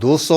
200,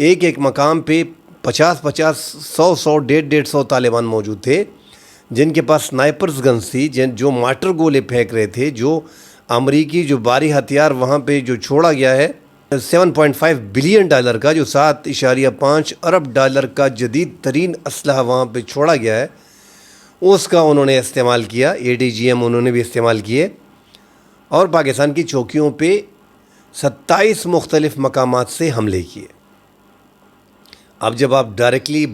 ایک ایک مقام پہ 50 100 150 طالبان موجود تھے، جن کے پاس سنائپرز گنز تھی، جو مارٹر گولے پھینک رہے تھے، جو امریکی جو بھاری ہتھیار وہاں پہ جو چھوڑا گیا ہے 7.5 بلین ڈالر کا، جو 7.5 ارب ڈالر کا جدید ترین اسلحہ وہاں پہ چھوڑا گیا ہے، اس کا انہوں نے استعمال کیا۔ ATGM انہوں نے بھی استعمال کیے اور پاکستان کی چوکیوں پہ 27 مختلف مقامات سے حملے کیے۔ اب جب آپ ڈائریکٹلی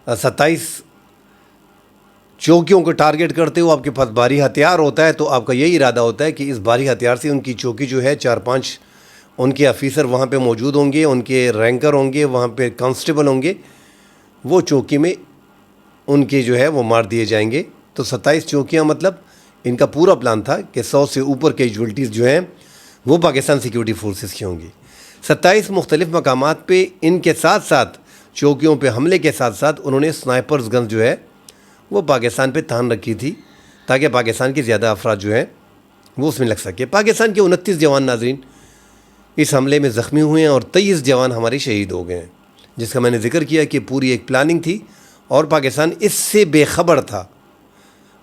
27 چوکیوں کو ٹارگٹ کرتے ہو، آپ کے پاس بھاری ہتھیار ہوتا ہے، تو آپ کا یہی ارادہ ہوتا ہے کہ اس بھاری ہتھیار سے ان کی چوکی جو ہے 4-5 ان کے آفیسر وہاں پہ موجود ہوں گے، ان کے رینکر ہوں گے، وہاں پہ کانسٹیبل ہوں گے، وہ چوکی میں ان کے جو ہے وہ مار دیے جائیں گے۔ تو 27 چوکیاں، مطلب ان کا پورا پلان تھا کہ 100 سے اوپر کیجولٹیز جو ہیں وہ پاکستان سیکیورٹی فورسز کی ہوں گی۔ 27 مختلف مقامات پہ ان کے ساتھ ساتھ چوکیوں پہ حملے کے ساتھ ساتھ انہوں نے سنائپرز گنز جو ہے وہ پاکستان پہ تان رکھی تھی، تاکہ پاکستان کے زیادہ افراد جو ہیں وہ اس میں لگ سکے۔ پاکستان کے 29 جوان ناظرین اس حملے میں زخمی ہوئے ہیں اور 23 جوان ہمارے شہید ہو گئے ہیں، جس کا میں نے ذکر کیا کہ پوری ایک پلاننگ تھی اور پاکستان اس سے بے خبر تھا۔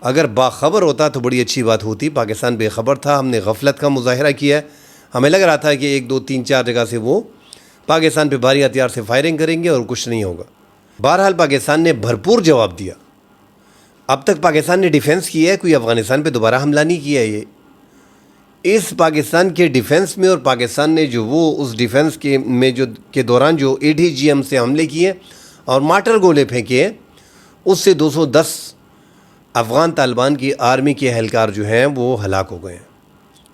اگر باخبر ہوتا تو بڑی اچھی بات ہوتی، پاکستان بے خبر تھا، ہم نے غفلت کا مظاہرہ کیا ہے، ہمیں لگ رہا تھا کہ 1 2 3 4 جگہ سے وہ پاکستان پہ بھاری ہتھیار سے فائرنگ کریں گے اور کچھ نہیں ہوگا۔ بہرحال پاکستان نے بھرپور جواب دیا۔ اب تک پاکستان نے ڈیفنس کیا ہے، کوئی افغانستان پہ دوبارہ حملہ نہیں کیا ہے۔ یہ اس پاکستان کے ڈیفنس میں، اور پاکستان نے جو وہ اس ڈیفنس کے دوران جو ATGM سے حملے کیے اور مارٹر گولے پھینکے ہیں، اس سے 210 افغان طالبان کی آرمی کے اہلکار جو ہیں وہ ہلاک ہو گئے ہیں،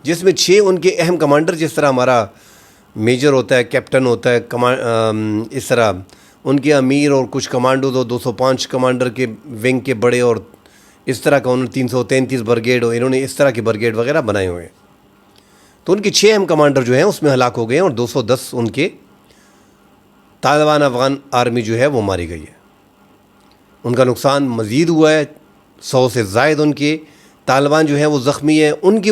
جس میں 6 ان کے اہم کمانڈر، جس طرح ہمارا میجر ہوتا ہے، کیپٹن ہوتا ہے، اس طرح ان کے امیر اور کچھ کمانڈوز اور 205 کمانڈر کے ونگ کے بڑے، اور اس طرح کا انہوں نے 333 برگیڈ، اور انہوں نے اس طرح کے برگیڈ وغیرہ بنائے ہوئے ہیں۔ تو ان کے 6 اہم کمانڈر جو ہیں اس میں ہلاک ہو گئے ہیں، اور 210 ان کے طالبان افغان آرمی جو ہے وہ ماری گئی ہے۔ ان کا نقصان مزید ہوا ہے، 100 سے زائد ان کے طالبان جو ہیں وہ زخمی ہیں۔ ان کی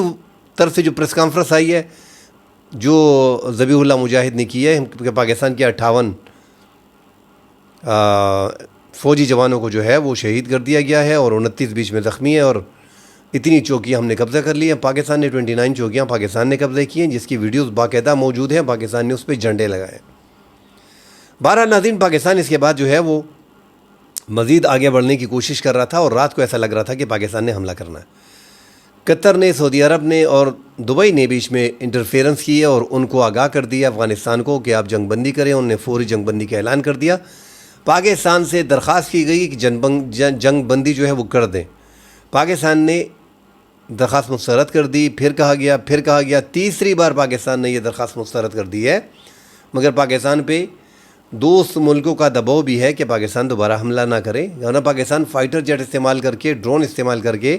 طرف سے جو پریس کانفرنس آئی ہے جو ذبیح اللہ مجاہد نے کی ہے کہ پاکستان کے 58 فوجی جوانوں کو جو ہے وہ شہید کر دیا گیا ہے اور 29 بیچ میں زخمی ہیں، اور اتنی چوکیاں ہم نے قبضہ کر لی ہیں۔ پاکستان نے 29 چوکیاں پاکستان نے قبضہ کی ہیں، جس کی ویڈیوز باقاعدہ موجود ہیں، پاکستان نے اس پہ جھنڈے لگائے۔ بہرحال ناظرین، پاکستان اس کے بعد جو ہے وہ مزید آگے بڑھنے کی کوشش کر رہا تھا، اور رات کو ایسا لگ رہا تھا کہ پاکستان نے حملہ کرنا ہے۔ قطر نے، سعودی عرب نے اور دبئی نے بیچ میں انٹرفیئرنس کی ہے اور ان کو آگاہ کر دیا افغانستان کو کہ آپ جنگ بندی کریں۔ انہوں نے فوری جنگ بندی کا اعلان کر دیا۔ پاکستان سے درخواست کی گئی کہ جنگ بندی جو ہے وہ کر دیں۔ پاکستان نے درخواست مسترد کر دی، پھر کہا گیا، تیسری بار پاکستان نے یہ درخواست مسترد کر دی ہے، مگر پاکستان پہ دوست ملکوں کا دباؤ بھی ہے کہ پاکستان دوبارہ حملہ نہ کرے، ورنہ پاکستان فائٹر جیٹ استعمال کر کے، ڈرون استعمال کر کے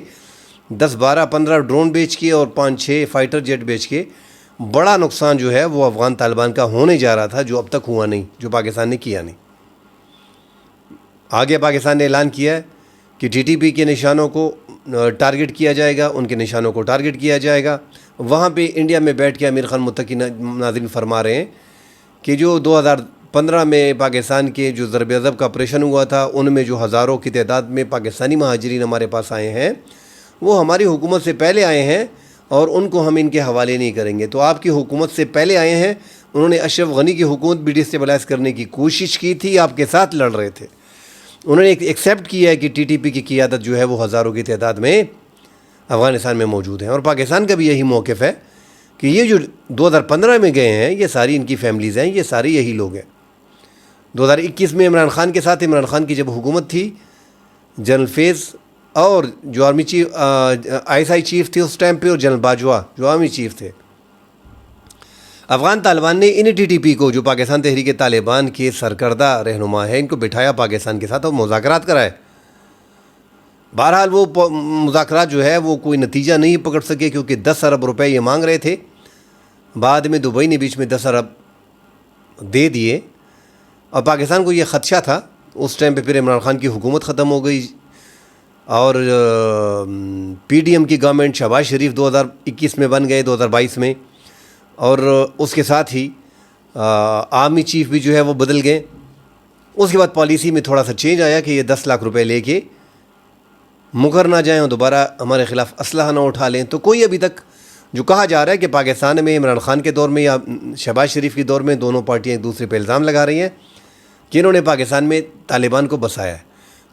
10 12 15 ڈرون بیچ کے اور 5 6 فائٹر جیٹ بیچ کے بڑا نقصان جو ہے وہ افغان طالبان کا ہونے جا رہا تھا، جو اب تک ہوا نہیں، جو پاکستان نے کیا نہیں۔ آگے پاکستان نے اعلان کیا ہے کہ TTP کے نشانوں کو ٹارگٹ کیا جائے گا، ان کے نشانوں کو ٹارگٹ کیا جائے گا۔ وہاں پہ انڈیا میں بیٹھ کے امیر خان متقی ناظرین فرما رہے ہیں کہ جو 2015 میں پاکستان کے جو ضرب عضب کا آپریشن ہوا تھا، ان میں جو ہزاروں کی تعداد میں پاکستانی مہاجرین ہمارے پاس آئے ہیں، وہ ہماری حکومت سے پہلے آئے ہیں اور ان کو ہم ان کے حوالے نہیں کریں گے۔ تو آپ کی حکومت سے پہلے آئے ہیں، انہوں نے اشرف غنی کی حکومت بھی ڈسٹیبلائز کرنے کی کوشش کی تھی، آپ کے ساتھ لڑ رہے تھے۔ انہوں نے ایکسیپٹ کیا ہے کہ TTP کی قیادت جو ہے وہ ہزاروں کی تعداد میں افغانستان میں موجود ہیں، اور پاکستان کا بھی یہی موقف ہے کہ یہ جو 2015 میں گئے ہیں، یہ ساری ان کی فیملیز ہیں، یہ سارے یہی لوگ ہیں۔ 2021 میں عمران خان کے ساتھ، عمران خان کی جب حکومت تھی، جنرل فیض اور جو آرمی چیف ISI چیف تھے اس ٹائم پہ، اور جنرل باجوہ جو آرمی چیف تھے، افغان طالبان نے ان TTP کو، جو پاکستان تحریک طالبان کے سرکردہ رہنما ہے، ان کو بٹھایا پاکستان کے ساتھ اور مذاکرات کرائے۔ بہرحال وہ مذاکرات جو ہے وہ کوئی نتیجہ نہیں پکڑ سکے، کیونکہ 10 ارب روپے یہ مانگ رہے تھے۔ بعد میں دبئی نے بیچ میں 10 ارب دے دیے، اور پاکستان کو یہ خدشہ تھا اس ٹائم پہ، پھر عمران خان کی حکومت ختم ہو گئی اور PDM کی گورنمنٹ، شہباز شریف 2021 میں بن گئے، 2022 میں، اور اس کے ساتھ ہی آرمی چیف بھی جو ہے وہ بدل گئے. اس کے بعد پالیسی میں تھوڑا سا چینج آیا کہ یہ 10 لاکھ روپے لے کے مکر نہ جائیں اور دوبارہ ہمارے خلاف اسلحہ نہ اٹھا لیں. تو کوئی ابھی تک جو کہا جا رہا ہے کہ پاکستان میں عمران خان کے دور میں یا شہباز شریف کے دور میں دونوں پارٹیاں ایک دوسرے پہ الزام لگا رہی ہیں کہ انہوں نے پاکستان میں طالبان کو بسایا ہے.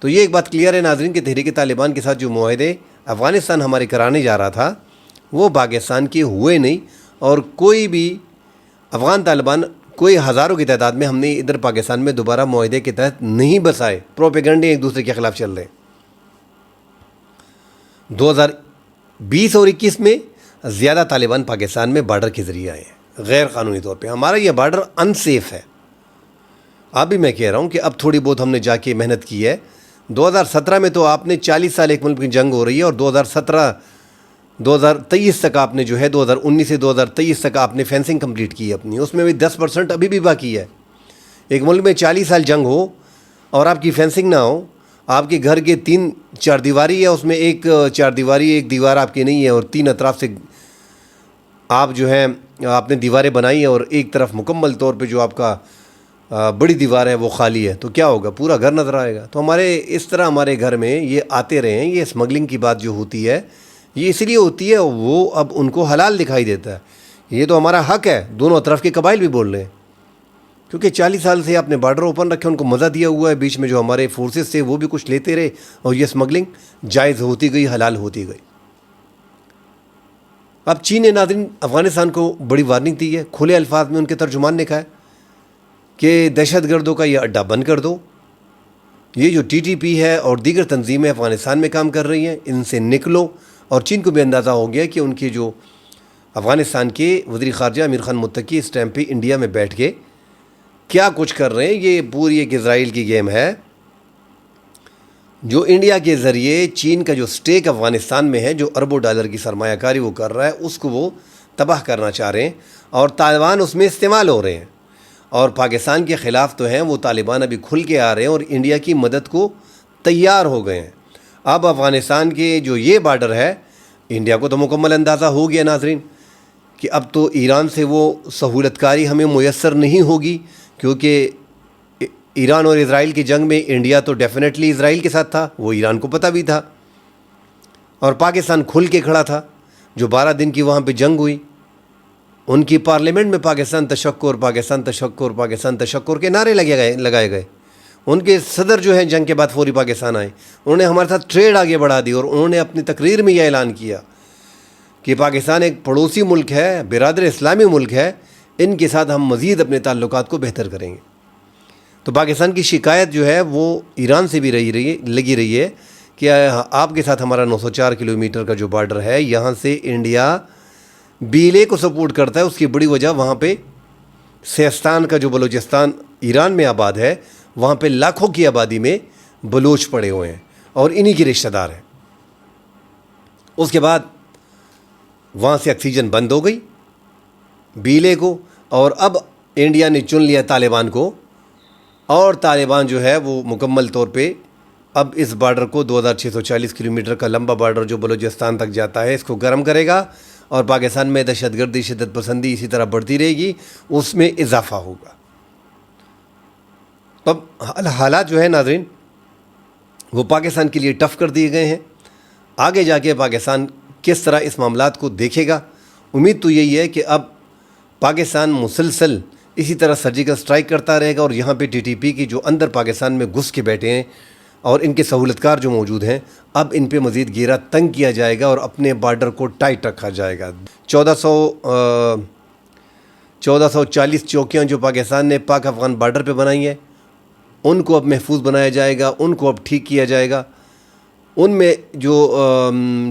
تو یہ ایک بات کلیئر ہے ناظرین کہ تحریک طالبان کے ساتھ جو معاہدے افغانستان ہمارے کرانے جا رہا تھا وہ پاکستان کے ہوئے نہیں, اور کوئی بھی افغان طالبان کوئی ہزاروں کی تعداد میں ہم نے ادھر پاکستان میں دوبارہ معاہدے کے تحت نہیں بسائے. پروپیگنڈے ایک دوسرے کے خلاف چل رہے ہیں. 2020 اور 21 میں زیادہ طالبان پاکستان میں بارڈر کے ذریعے آئے ہیں غیر قانونی طور پہ. ہمارا یہ بارڈر انسیف ہے. اب بھی میں کہہ رہا ہوں کہ اب تھوڑی بہت ہم نے جا کے محنت کی ہے. 2017 میں تو آپ نے 40 سال ایک ملک کی جنگ ہو رہی ہے, اور 2023 تک آپ نے جو ہے 2019 سے 2023 تک آپ نے فینسنگ کمپلیٹ کی ہے اپنی. اس میں بھی 10% ابھی بھی باقی ہے. ایک ملک میں 40 سال جنگ ہو اور آپ کی فینسنگ نہ ہو, آپ کے گھر کے 3 چار دیواری ہے, اس میں ایک چار دیواری ایک دیوار آپ کی نہیں ہے, اور 3 اطراف سے آپ جو ہے آپ نے دیواریں بنائی ہیں, اور ایک طرف مکمل طور پہ جو آپ کا بڑی دیوار ہے وہ خالی ہے, تو کیا ہوگا؟ پورا گھر نظر آئے گا. تو ہمارے اس طرح ہمارے گھر میں یہ آتے رہے ہیں. یہ اسمگلنگ کی بات جو ہوتی ہے یہ اس لیے ہوتی ہے, وہ اب ان کو حلال دکھائی دیتا ہے. یہ تو ہمارا حق ہے. دونوں طرف کے قبائل بھی بول رہے ہیں, کیونکہ 40 سال سے آپ نے بارڈر اوپن رکھے, ان کو مزہ دیا ہوا ہے. بیچ میں جو ہمارے فورسز تھے وہ بھی کچھ لیتے رہے, اور یہ اسمگلنگ جائز ہوتی گئی, حلال ہوتی گئی. اب چین نے ناظرین افغانستان کو بڑی وارننگ دی ہے. کھلے الفاظ میں ان کے ترجمان نے کہا ہے کہ دہشت گردوں کا یہ اڈہ بند کر دو. یہ جو TTP ہے اور دیگر تنظیمیں افغانستان میں کام کر رہی ہیں, ان سے نکلو. اور چین کو بھی اندازہ ہو گیا کہ ان کے جو افغانستان کے وزیر خارجہ امیر خان متقی اس ٹائم پہ انڈیا میں بیٹھ کے کیا کچھ کر رہے ہیں. یہ پوری ایک اسرائیل کی گیم ہے. جو انڈیا کے ذریعے چین کا جو سٹیک افغانستان میں ہے, جو اربوں ڈالر کی سرمایہ کاری وہ کر رہا ہے, اس کو وہ تباہ کرنا چاہ رہے ہیں, اور طالبان اس میں استعمال ہو رہے ہیں. اور پاکستان کے خلاف تو ہیں وہ طالبان ابھی کھل کے آ رہے ہیں, اور انڈیا کی مدد کو تیار ہو گئے ہیں. اب افغانستان کے جو یہ بارڈر ہے, انڈیا کو تو مکمل اندازہ ہو گیا ناظرین کہ اب تو ایران سے وہ سہولت کاری ہمیں میسر نہیں ہوگی, کیونکہ ایران اور اسرائیل کی جنگ میں انڈیا تو ڈیفینیٹلی اسرائیل کے ساتھ تھا, وہ ایران کو پتہ بھی تھا. اور پاکستان کھل کے کھڑا تھا. جو 12 دن کی وہاں پہ جنگ ہوئی, ان کی پارلیمنٹ میں پاکستان تشکر پاکستان تشکر پاکستان تشکر کے نعرے لگائے گئے. ان کے صدر جو ہیں جنگ کے بعد فوری پاکستان آئے, انہوں نے ہمارے ساتھ ٹریڈ آگے بڑھا دی, اور انہوں نے اپنی تقریر میں یہ اعلان کیا کہ پاکستان ایک پڑوسی ملک ہے, برادر اسلامی ملک ہے, ان کے ساتھ ہم مزید اپنے تعلقات کو بہتر کریں گے. تو پاکستان کی شکایت جو ہے وہ ایران سے بھی لگی رہی ہے کہ آپ کے ساتھ ہمارا 904 کلومیٹر کا جو بارڈر ہے, یہاں سے انڈیا بیلے کو سپورٹ کرتا ہے. اس کی بڑی وجہ وہاں پہ سیستان کا جو بلوچستان ایران میں آباد ہے, وہاں پہ لاکھوں کی آبادی میں بلوچ پڑے ہوئے ہیں, اور انہی کے رشتہ دار ہیں. اس کے بعد وہاں سے آکسیجن بند ہو گئی بیلے کو, اور اب انڈیا نے چن لیا طالبان کو, اور طالبان جو ہے وہ مکمل طور پہ اب اس بارڈر کو 2640 کلومیٹر کا لمبا بارڈر جو بلوچستان تک جاتا ہے, اس کو گرم کرے گا, اور پاکستان میں دہشت گردی شدت پسندی اسی طرح بڑھتی رہے گی, اس میں اضافہ ہوگا. اب حالات جو ہے ناظرین وہ پاکستان کے لیے ٹف کر دیے گئے ہیں. آگے جا کے پاکستان کس طرح اس معاملات کو دیکھے گا. امید تو یہی ہے کہ اب پاکستان مسلسل اسی طرح سرجیکل سٹرائک کرتا رہے گا, اور یہاں پہ TTP کی جو اندر پاکستان میں گھس کے بیٹھے ہیں اور ان کے سہولت کار جو موجود ہیں, اب ان پہ مزید گھیرا تنگ کیا جائے گا, اور اپنے بارڈر کو ٹائٹ رکھا جائے گا. 1440 چوکیاں جو پاکستان نے پاک افغان بارڈر پہ بنائی ہیں, ان کو اب محفوظ بنایا جائے گا, ان کو اب ٹھیک کیا جائے گا. ان میں جو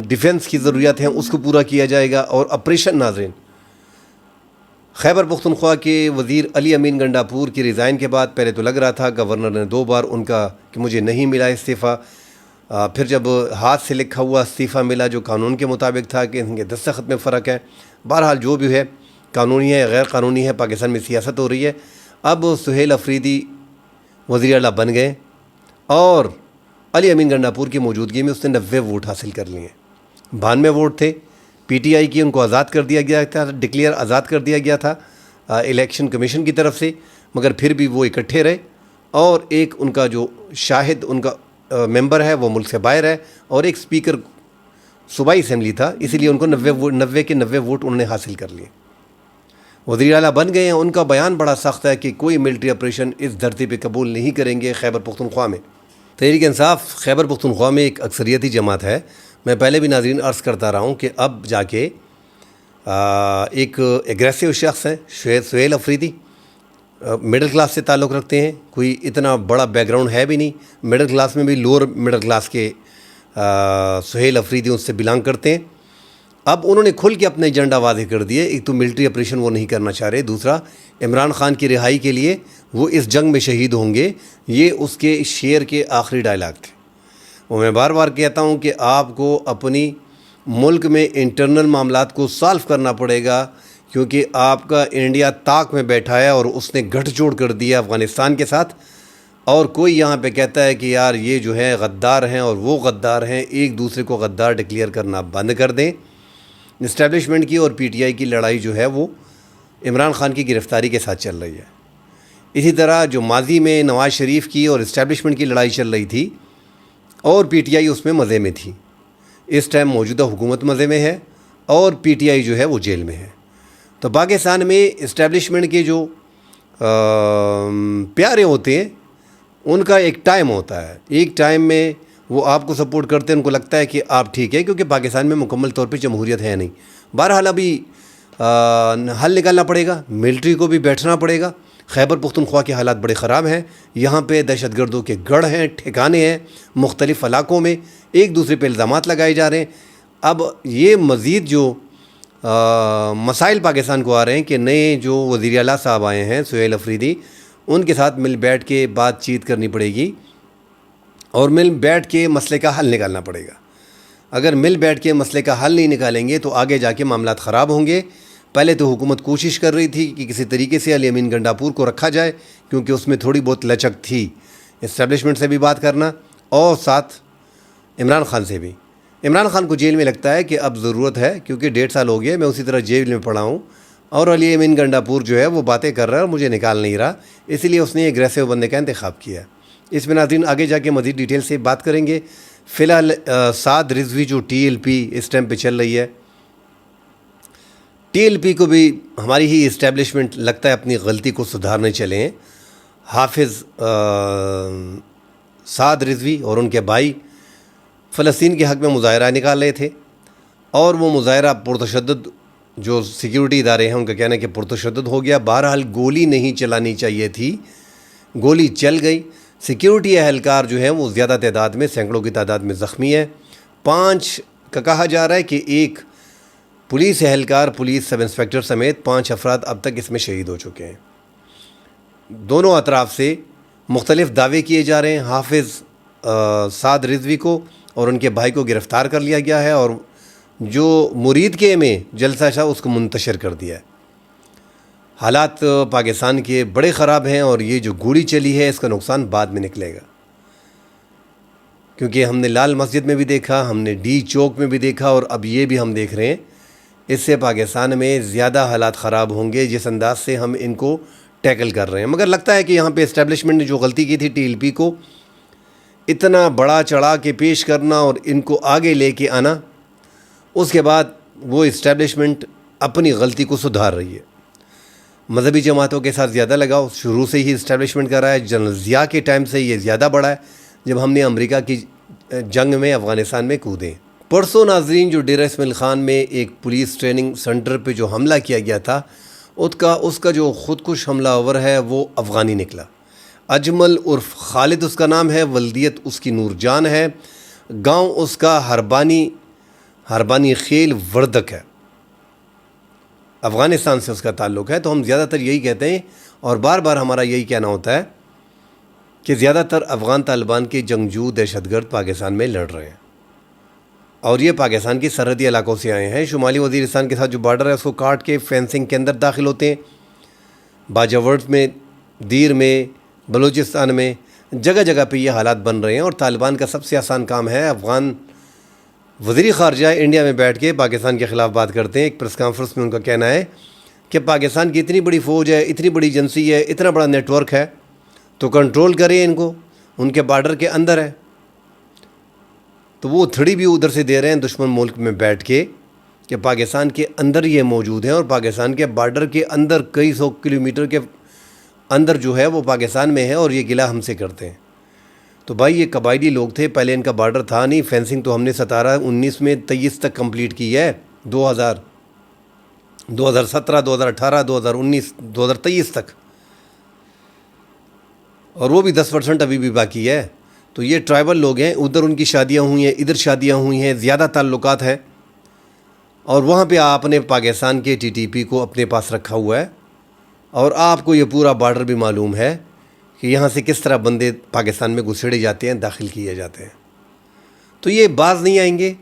ڈیفنس کی ضروریات ہیں اس کو پورا کیا جائے گا. اور آپریشن ناظرین خیبر پختونخوا کے وزیر علی امین گنڈاپور کی ریزائن کے بعد پہلے تو لگ رہا تھا گورنر نے 2 بار ان کا کہ مجھے نہیں ملا استعفیٰ, پھر جب ہاتھ سے لکھا ہوا استعفیٰ ملا جو قانون کے مطابق تھا کہ ان کے دستخط میں فرق ہے. بہرحال جو بھی ہے, قانونی ہے یا غیر قانونی ہے, پاکستان میں سیاست ہو رہی ہے. اب سہیل افریدی وزیر اعلیٰ بن گئے, اور علی امین گنڈاپور کی موجودگی میں اس نے 90 ووٹ حاصل کر لیے. 92 ووٹ تھے PTI کی, ان کو آزاد کر دیا گیا تھا, ڈکلیئر آزاد کر دیا گیا تھا. الیکشن کمیشن کی طرف سے، مگر پھر بھی وہ اکٹھے رہے، اور ایک ان کا جو شاہد ان کا ممبر ہے وہ ملک سے باہر ہے، اور ایک اسپیکر صوبائی اسمبلی تھا، اسی لیے ان کو 90 کے 90 ووٹ انہوں نے حاصل کر لیے، وزیر اعلیٰ بن گئے ہیں۔ ان کا بیان بڑا سخت ہے کہ کوئی ملٹری آپریشن اس دھرتی پہ قبول نہیں کریں گے خیبر پختونخوا میں۔ تحریک انصاف خیبر پختونخوا میں ایک اکثریتی جماعت ہے۔ میں پہلے بھی ناظرین عرض کرتا رہا ہوں کہ اب جا کے ایک ایگریسو شخص ہیں سہیل افریدی، مڈل کلاس سے تعلق رکھتے ہیں، کوئی اتنا بڑا بیک گراؤنڈ ہے بھی نہیں، مڈل کلاس میں بھی لوور مڈل کلاس کے سہیل افریدی اس سے بلانگ کرتے ہیں۔ اب انہوں نے کھل کے اپنا ایجنڈا واضح کر دیے، ایک تو ملٹری آپریشن وہ نہیں کرنا چاہ رہے، دوسرا عمران خان کی رہائی کے لیے وہ اس جنگ میں شہید ہوں گے، یہ اس کے شعر کے آخری ڈائلاگ تھے۔ وہ میں بار بار کہتا ہوں کہ آپ کو اپنی ملک میں انٹرنل معاملات کو سالو کرنا پڑے گا، کیونکہ آپ کا انڈیا طاق میں بیٹھا ہے اور اس نے گٹھ جوڑ کر دیا افغانستان کے ساتھ، اور کوئی یہاں پہ کہتا ہے کہ یار یہ جو ہے غدار ہیں اور وہ غدار ہیں، ایک دوسرے کو غدار ڈکلیئر کرنا بند کر دیں۔ اسٹیبلشمنٹ کی اور پی ٹی آئی کی لڑائی جو ہے وہ عمران خان کی گرفتاری کے ساتھ چل رہی ہے۔ اسی طرح جو ماضی میں نواز شریف کی اور اسٹیبلشمنٹ کی لڑائی چل رہی تھی اور پی ٹی آئی اس میں مزے میں تھی، اس ٹائم موجودہ حکومت مزے میں ہے اور پی ٹی آئی جو ہے وہ جیل میں ہے۔ تو پاکستان میں اسٹیبلشمنٹ کے جو پیارے ہوتے ہیں ان کا ایک ٹائم ہوتا ہے، ایک ٹائم میں وہ آپ کو سپورٹ کرتے ہیں، ان کو لگتا ہے کہ آپ ٹھیک ہے، کیونکہ پاکستان میں مکمل طور پہ جمہوریت ہے نہیں۔ بہرحال ابھی حل نکالنا پڑے گا، ملٹری کو بھی بیٹھنا پڑے گا۔ خیبر پختونخوا کے حالات بڑے خراب ہیں، یہاں پہ دہشت گردوں کے گڑھ ہیں، ٹھکانے ہیں، مختلف علاقوں میں ایک دوسرے پہ الزامات لگائے جا رہے ہیں۔ اب یہ مزید جو مسائل پاکستان کو آ رہے ہیں کہ نئے جو وزیر اعلیٰ صاحب آئے ہیں سہیل افریدی، ان کے ساتھ مل بیٹھ کے بات چیت کرنی پڑے گی اور مل بیٹھ کے مسئلے کا حل نکالنا پڑے گا۔ اگر مل بیٹھ کے مسئلے کا حل نہیں نکالیں گے تو آگے جا کے معاملات خراب ہوں گے۔ پہلے تو حکومت کوشش کر رہی تھی کہ کسی طریقے سے علی امین گنڈاپور کو رکھا جائے، کیونکہ اس میں تھوڑی بہت لچک تھی، اسٹیبلشمنٹ سے بھی بات کرنا اور ساتھ عمران خان سے بھی۔ عمران خان کو جیل میں لگتا ہے کہ اب ضرورت ہے، کیونکہ 1.5 سال ہو گیا میں اسی طرح جیل میں پڑا ہوں، اور علی امین گنڈاپور جو ہے وہ باتیں کر رہا ہے اور مجھے نکال نہیں رہا، اسی لیے اس نے ایگریسو بندے کا انتخاب کیا۔ اس میں ناظرین آگے جا کے مزید ڈیٹیل سے بات کریں گے۔ فی الحال سعد رضوی جو ٹی ایل پی اس ٹائم پہ چل رہی ہے، ٹی ایل پی کو بھی ہماری ہی اسٹیبلشمنٹ لگتا ہے اپنی غلطی کو سدھارنے چلے ہیں۔ حافظ سعد رضوی اور ان کے بھائی فلسطین کے حق میں مظاہرہ نکال رہے تھے، اور وہ مظاہرہ پرتشدد، جو سیکیورٹی ادارے ہیں ان کا کہنا ہے کہ پرتشدد ہو گیا۔ بہرحال گولی نہیں چلانی چاہیے تھی، گولی چل گئی۔ سیکیورٹی اہلکار جو ہیں وہ زیادہ تعداد میں، سینکڑوں کی تعداد میں زخمی ہے۔ 5 کا کہا جا رہا ہے کہ ایک پولیس اہلکار، پولیس سب انسپیکٹر سمیت 5 افراد اب تک اس میں شہید ہو چکے ہیں۔ دونوں اطراف سے مختلف دعوے کیے جا رہے ہیں۔ حافظ سعد رضوی کو اور ان کے بھائی کو گرفتار کر لیا گیا ہے، اور جو مرید کے میں جلسہ تھا اس کو منتشر کر دیا ہے۔ حالات پاکستان کے بڑے خراب ہیں، اور یہ جو گولی چلی ہے اس کا نقصان بعد میں نکلے گا، کیونکہ ہم نے لال مسجد میں بھی دیکھا، ہم نے ڈی چوک میں بھی دیکھا، اور اب یہ بھی ہم دیکھ رہے ہیں۔ اس سے پاکستان میں زیادہ حالات خراب ہوں گے جس انداز سے ہم ان کو ٹیکل کر رہے ہیں۔ مگر لگتا ہے کہ یہاں پہ اسٹیبلشمنٹ نے جو غلطی کی تھی ٹی ایل پی کو اتنا بڑا چڑھا کے پیش کرنا اور ان کو آگے لے کے آنا، اس کے بعد وہ اسٹیبلشمنٹ اپنی غلطی کو سدھار رہی ہے۔ مذہبی جماعتوں کے ساتھ زیادہ لگاؤ شروع سے ہی اسٹیبلشمنٹ کر رہا ہے، جنرل ضیاء کے ٹائم سے یہ زیادہ بڑا ہے جب ہم نے امریکہ کی جنگ میں افغانستان میں کودے۔ پرسوں ناظرین جو ڈیرہ اسماعیل خان میں ایک پولیس ٹریننگ سینٹر پہ جو حملہ کیا گیا تھا، اس کا جو خودکش حملہ آور ہے وہ افغانی نکلا۔ اجمل عرف خالد اس کا نام ہے، ولدیت اس کی نور جان ہے، گاؤں اس کا ہربانی خیل وردک ہے، افغانستان سے اس کا تعلق ہے۔ تو ہم زیادہ تر یہی کہتے ہیں اور بار بار ہمارا یہی کہنا ہوتا ہے کہ زیادہ تر افغان طالبان کے جنگجو دہشت گرد پاکستان میں لڑ رہے ہیں، اور یہ پاکستان کی سرحدی علاقوں سے آئے ہیں۔ شمالی وزیرستان کے ساتھ جو بارڈر ہے اس کو کاٹ کے فینسنگ کے اندر داخل ہوتے ہیں۔ باجاورد میں، دیر میں، بلوچستان میں، جگہ جگہ پہ یہ حالات بن رہے ہیں، اور طالبان کا سب سے آسان کام ہے، افغان وزیر خارجہ انڈیا میں بیٹھ کے پاکستان کے خلاف بات کرتے ہیں۔ ایک پریس کانفرنس میں ان کا کہنا ہے کہ پاکستان کی اتنی بڑی فوج ہے، اتنی بڑی ایجنسی ہے، اتنا بڑا نیٹ ورک ہے، تو کنٹرول کریں ان کو، ان کے بارڈر کے اندر ہے۔ تو وہ تھڑی بھی ادھر سے دے رہے ہیں دشمن ملک میں بیٹھ کے کہ پاکستان کے اندر یہ موجود ہیں، اور پاکستان کے بارڈر کے اندر کئی سو کلومیٹر کے اندر جو ہے وہ پاکستان میں ہے، اور یہ گلہ ہم سے کرتے ہیں۔ تو بھائی یہ قبائلی لوگ تھے، پہلے ان کا بارڈر تھا نہیں، فینسنگ تو ہم نے 17-19 میں 23 تک کمپلیٹ کی ہے، 2017 2018 2019 2023 تک، اور وہ بھی 10% ابھی بھی باقی ہے۔ تو یہ ٹرائبل لوگ ہیں، ادھر ان کی شادیاں ہوئی ہیں، ادھر شادیاں ہوئی ہیں، زیادہ تعلقات ہیں، اور وہاں پہ آپ نے پاکستان کے ٹی ٹی پی کو اپنے پاس رکھا ہوا ہے، اور آپ کو یہ پورا بارڈر بھی معلوم ہے کہ یہاں سے کس طرح بندے پاکستان میں گھسیڑے جاتے ہیں، داخل کیے جاتے ہیں۔ تو یہ باز نہیں آئیں گے۔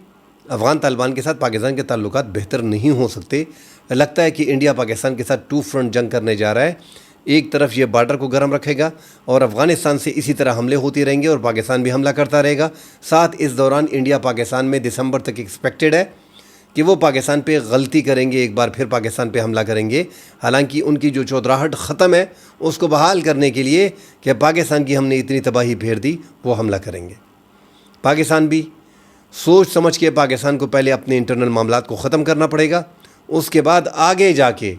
افغان طالبان کے ساتھ پاکستان کے تعلقات بہتر نہیں ہو سکتے۔ لگتا ہے کہ انڈیا پاکستان کے ساتھ 2 فرنٹ جنگ کرنے جا رہا ہے۔ ایک طرف یہ بارڈر کو گرم رکھے گا، اور افغانستان سے اسی طرح حملے ہوتے رہیں گے، اور پاکستان بھی حملہ کرتا رہے گا۔ ساتھ اس دوران انڈیا پاکستان میں دسمبر تک ایکسپیکٹڈ ہے کہ وہ پاکستان پہ غلطی کریں گے، ایک بار پھر پاکستان پہ حملہ کریں گے۔ حالانکہ ان کی جو چودراہٹ ختم ہے، اس کو بحال کرنے کے لیے کہ پاکستان کی ہم نے اتنی تباہی پھیر دی، وہ حملہ کریں گے۔ پاکستان بھی سوچ سمجھ کے پاکستان کو پہلے اپنے انٹرنل معاملات کو ختم کرنا پڑے گا، اس کے بعد آگے جا کے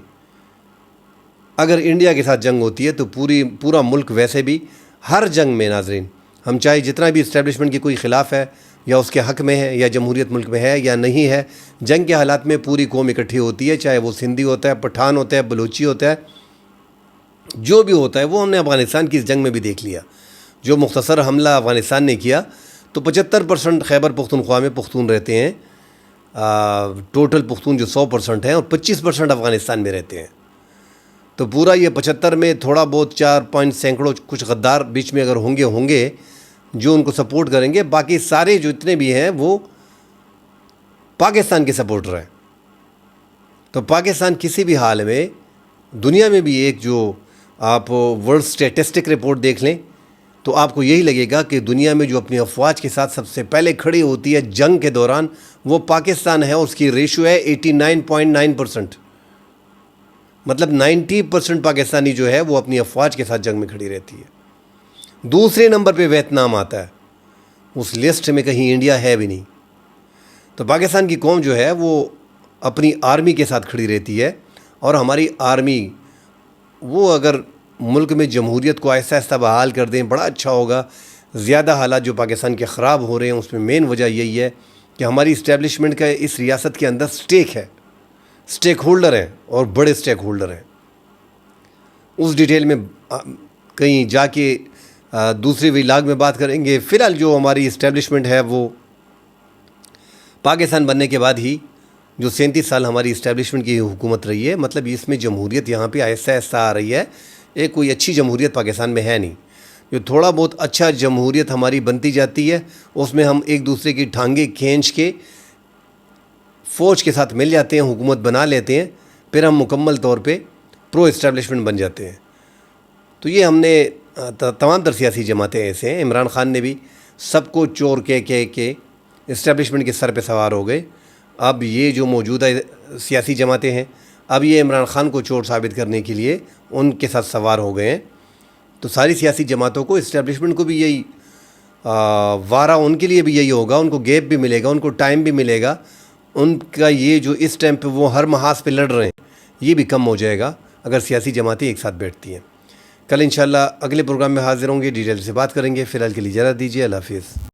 اگر انڈیا کے ساتھ جنگ ہوتی ہے تو پورا ملک ویسے بھی ہر جنگ میں ناظرین، ہم چاہے جتنا بھی اسٹیبلشمنٹ کی کوئی خلاف ہے یا اس کے حق میں ہے یا جمہوریت ملک میں ہے یا نہیں ہے، جنگ کے حالات میں پوری قوم اکٹھی ہوتی ہے، چاہے وہ سندھی ہوتا ہے، پٹھان ہوتا ہے، بلوچی ہوتا ہے، جو بھی ہوتا ہے۔ وہ ہم نے افغانستان کی اس جنگ میں بھی دیکھ لیا۔ جو مختصر حملہ افغانستان نے کیا تو 75% خیبر پختونخوا میں پختون رہتے ہیں، ٹوٹل پختون جو 100% ہیں، اور 25% افغانستان میں رہتے ہیں۔ تو پورا یہ 75 میں تھوڑا بہت 4 سینکڑوں کچھ غدار بیچ میں اگر ہوں گے جو ان کو سپورٹ کریں گے، باقی سارے جو اتنے بھی ہیں وہ پاکستان کے سپورٹر ہیں۔ تو پاکستان کسی بھی حال میں دنیا میں بھی ایک جو آپ ورلڈ اسٹیٹسٹک رپورٹ دیکھ لیں تو آپ کو یہی لگے گا کہ دنیا میں جو اپنی افواج کے ساتھ سب سے پہلے کھڑی ہوتی ہے جنگ کے دوران، وہ پاکستان ہے، اور اس کی ریشو ہے 89.9%۔ مطلب 90% پاکستانی جو ہے وہ اپنی افواج کے ساتھ جنگ میں کھڑی رہتی ہے۔ دوسرے نمبر پہ ویتنام آتا ہے، اس لسٹ میں کہیں انڈیا ہے بھی نہیں۔ تو پاکستان کی قوم جو ہے وہ اپنی آرمی کے ساتھ کھڑی رہتی ہے، اور ہماری آرمی وہ اگر ملک میں جمہوریت کو آہستہ آہستہ بحال کر دیں بڑا اچھا ہوگا۔ زیادہ حالات جو پاکستان کے خراب ہو رہے ہیں اس میں مین وجہ یہی ہے کہ ہماری اسٹیبلشمنٹ کا اس ریاست کے اندر سٹیک ہے، سٹیک ہولڈر ہیں، اور بڑے سٹیک ہولڈر ہیں۔ اس ڈیٹیل میں کہیں جا کے دوسری ویلاگ میں بات کریں گے۔ فی الحال جو ہماری اسٹیبلشمنٹ ہے وہ پاکستان بننے کے بعد ہی جو 37 سال ہماری اسٹیبلشمنٹ کی حکومت رہی ہے، مطلب اس میں جمہوریت یہاں پہ آہستہ آہستہ آ رہی ہے۔ ایک کوئی اچھی جمہوریت پاکستان میں ہے نہیں۔ جو تھوڑا بہت اچھا جمہوریت ہماری بنتی جاتی ہے، اس میں ہم ایک دوسرے کی ٹھانگیں کھینچ کے فوج کے ساتھ مل جاتے ہیں، حکومت بنا لیتے ہیں، پھر ہم مکمل طور پہ پرو اسٹیبلشمنٹ بن جاتے ہیں۔ تو یہ ہم نے تمام تر سیاسی جماعتیں ایسے ہیں۔ عمران خان نے بھی سب کو چور کے اسٹیبلشمنٹ کے سر پہ سوار ہو گئے۔ اب یہ جو موجودہ سیاسی جماعتیں ہیں، اب یہ عمران خان کو چور ثابت کرنے کے لیے ان کے ساتھ سوار ہو گئے ہیں۔ تو ساری سیاسی جماعتوں کو، اسٹیبلشمنٹ کو بھی یہی وارہ ان کے لیے بھی یہی ہوگا، ان کو گیپ بھی ملے گا، ان کو ٹائم بھی ملے گا۔ ان کا یہ جو اس ٹائم پہ وہ ہر محاذ پہ لڑ رہے ہیں، یہ بھی کم ہو جائے گا اگر سیاسی جماعتیں ایک ساتھ بیٹھتی ہیں۔ کل انشاءاللہ اگلے پروگرام میں حاضر ہوں گے، ڈیٹیل سے بات کریں گے۔ فی الحال کے لیے اجازت دیجیے، اللہ حافظ۔